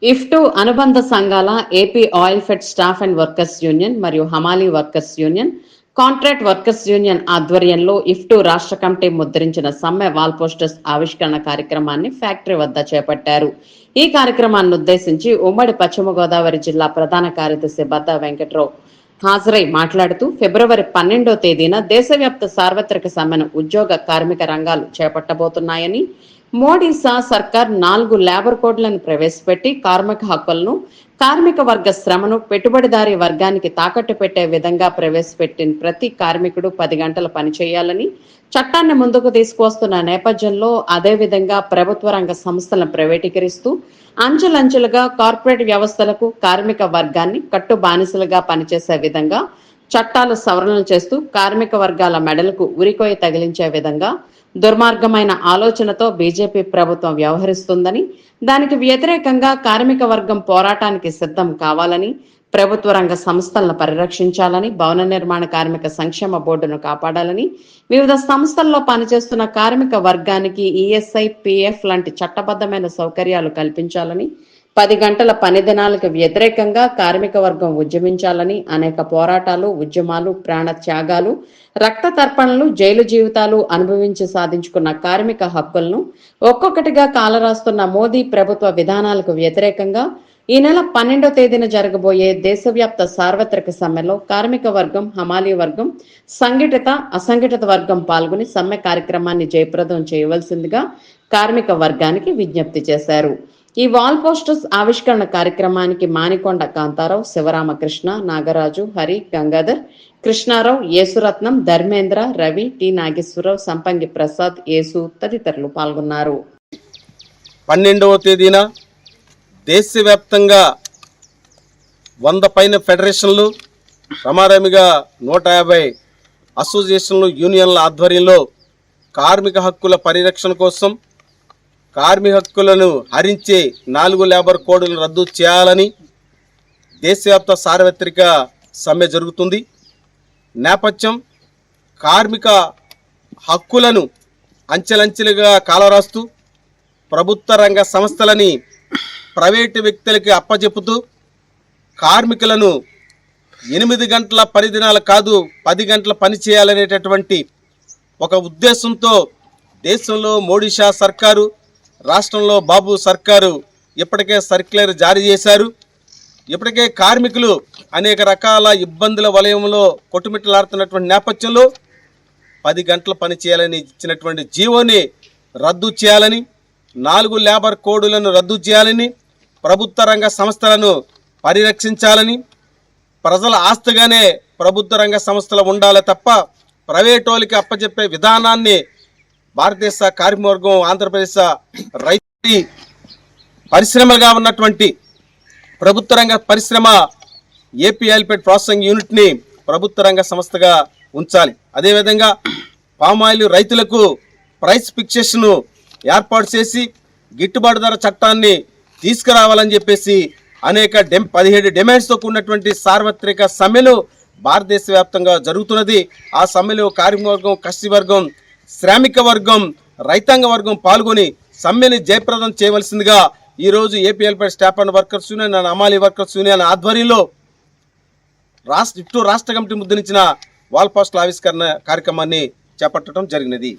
IFTU అనుబంధ సంఘాల AP oil fed staff and workers union మరియు హమాలీ workers union, contract workers union ఆధ్వర్యంలో ఇఫ్టు రాష్ట్ర కమిటీ ముద్రించిన సమ్మె వాల్ పోస్టర్స్ ఆవిష్కరణ కార్యక్రమాన్ని ఫ్యాక్టరీ వద్ద చేపట్టారు. ఈ కార్యక్రమాన్ని ఉద్దేశించి ఉమ్మడి పశ్చిమ గోదావరి జిల్లా ప్రధాన కార్యదర్శి బద్దా వెంకట్రావు హాజరై మాట్లాడుతూ ఫిబ్రవరి 12వ తేదీన దేశవ్యాప్త సార్వత్రిక సమ్మెను ఉద్యోగ కార్మిక రంగాలు చేపట్టబోతున్నాయని, మోడీ షా సర్కార్ 4 లేబర్ కోడ్లను ప్రవేశపెట్టి కార్మిక హక్కులను, కార్మిక వర్గ శ్రమను పెట్టుబడిదారీ వర్గానికి తాకట్టు పెట్టే విధంగా ప్రవేశపెట్టిన ప్రతి కార్మికుడు 10 గంటలు పనిచేయాలని చట్టాన్ని ముందుకు తీసుకువస్తున్న నేపథ్యంలో అదేవిధంగా ప్రభుత్వ రంగ సంస్థలను ప్రైవేటీకరిస్తూ అంచెలంచెలుగా కార్పొరేట్ వ్యవస్థలకు కార్మిక వర్గాన్ని కట్టు బానిసలుగా పనిచేసే విధంగా చట్టాలు సవరణలు చేస్తూ కార్మిక వర్గాల మెడలకు ఉరికొయ్య తగిలించే విధంగా దుర్మార్గమైన ఆలోచనతో బీజేపీ ప్రభుత్వం వ్యవహరిస్తుందని, దానికి వ్యతిరేకంగా కార్మిక వర్గం పోరాటానికి సిద్ధం కావాలని, ప్రభుత్వ రంగ సంస్థలను పరిరక్షించాలని, భవన నిర్మాణ కార్మిక సంక్షేమ బోర్డును కాపాడాలని, వివిధ సంస్థల్లో పనిచేస్తున్న కార్మిక వర్గానికి ఈఎస్ఐ, పిఎఫ్ లాంటి చట్టబద్ధమైన సౌకర్యాలు కల్పించాలని, 10 గంటల పని దినాలకు వ్యతిరేకంగా కార్మిక వర్గం ఉద్యమించాలని అనేక పోరాటాలు, ఉద్యమాలు, ప్రాణ త్యాగాలు, రక్త తర్పణలు, జైలు జీవితాలు అనుభవించి సాధించుకున్న కార్మిక హక్కులను ఒక్కొక్కటిగా కాలరాస్తున్న మోదీ ప్రభుత్వ విధానాలకు వ్యతిరేకంగా ఈ నెల 12వ తేదీన జరగబోయే దేశవ్యాప్త సార్వత్రిక సమ్మెలో కార్మిక వర్గం, హమాలీ వర్గం, సంఘటిత, అసంఘటిత వర్గం పాల్గొని సమ్మె కార్యక్రమాన్ని జయప్రదం చేయవలసిందిగా కార్మిక వర్గానికి విజ్ఞప్తి చేశారు. ఈ వాల్ పోస్టర్స్ ఆవిష్కరణ కార్యక్రమానికి మానికొండ కాంతారావు, శివరామకృష్ణ, నాగరాజు, హరి, గంగాధర్, కృష్ణారావు, యేసురత్నం, ధర్మేంద్ర, రవి, టి నాగేశ్వరరావు, సంపంగి ప్రసాద్, యేసు తదితరులు పాల్గొన్నారు. 12వ తేదీన దేశవ్యాప్తంగా 100 పైన ఫెడరేషన్లు, రమారమిగా 150 అసోసియేషన్లు, యూనియన్ల ఆధ్వర్యంలో కార్మిక హక్కుల పరిరక్షణ కోసం, కార్మిక హక్కులను హరించే 4 లేబర్ కోడ్లను రద్దు చేయాలని దేశవ్యాప్త సార్వత్రిక సమ్మె జరుగుతుంది. నేపథ్యం, కార్మిక హక్కులను అంచెలంచెలుగా కాలరాస్తూ ప్రభుత్వ రంగ సంస్థలని ప్రైవేటు వ్యక్తులకి అప్పచెపుతూ కార్మికులను 8 గంటల పని దినాలు కాదు 10 గంటల పని చేయాలనేటటువంటి ఒక ఉద్దేశంతో దేశంలో మోడీ షా సర్కారు, రాష్ట్రంలో బాబు సర్కారు ఇప్పటికే సర్క్యులర్ జారీ చేశారు. ఇప్పటికే కార్మికులు అనేక రకాల ఇబ్బందుల వలయంలో కొట్టుమిట్టలాడుతున్నటువంటి నేపథ్యంలో 10 గంటల పని చేయాలని ఇచ్చినటువంటి జీవోని రద్దు చేయాలని, 4 లేబర్ కోడులను రద్దు చేయాలని, ప్రభుత్వ రంగ సంస్థలను పరిరక్షించాలని, ప్రజల ఆస్తిగానే ప్రభుత్వ రంగ సంస్థలు ఉండాలి తప్ప ప్రైవేట్ వాళ్ళకి అప్పచెప్పే విధానాన్ని భారతదేశ కార్మికవర్గం, ఆంధ్రప్రదేశ్ రైతు పరిశ్రమలుగా ఉన్నటువంటి ప్రభుత్వ రంగ పరిశ్రమ ఏపీ ఆయిల్ ఫెడ్ ప్రాసెసింగ్ యూనిట్ని ప్రభుత్వ రంగ సంస్థగా ఉంచాలి. అదేవిధంగా పామాయిల్ రైతులకు ప్రైస్ ఫిక్సేషన్ ఏర్పాటు చేసి గిట్టుబాటు ధర చట్టాన్ని తీసుకురావాలని చెప్పేసి అనేక 17 డిమాండ్స్తో కూడినటువంటి సార్వత్రిక సమ్మెలు భారతదేశ వ్యాప్తంగా జరుగుతున్నది. ఆ సమ్మెలో కార్మిక వర్గం, కష్టి వర్గం, శ్రామిక వర్గం, రైతాంగ వర్గం పాల్గొని సమ్మెని జయప్రదం చేయవలసిందిగా ఈరోజు AP oil fed staff and workers union, హమాలీ వర్కర్స్ యూనియన్ ఆధ్వర్యంలో రాష్ట్ర కమిటీ ముద్రించిన వాల్ పోస్టర్ల ఆవిష్కరణ కార్యక్రమాన్ని చేపట్టడం జరిగినది.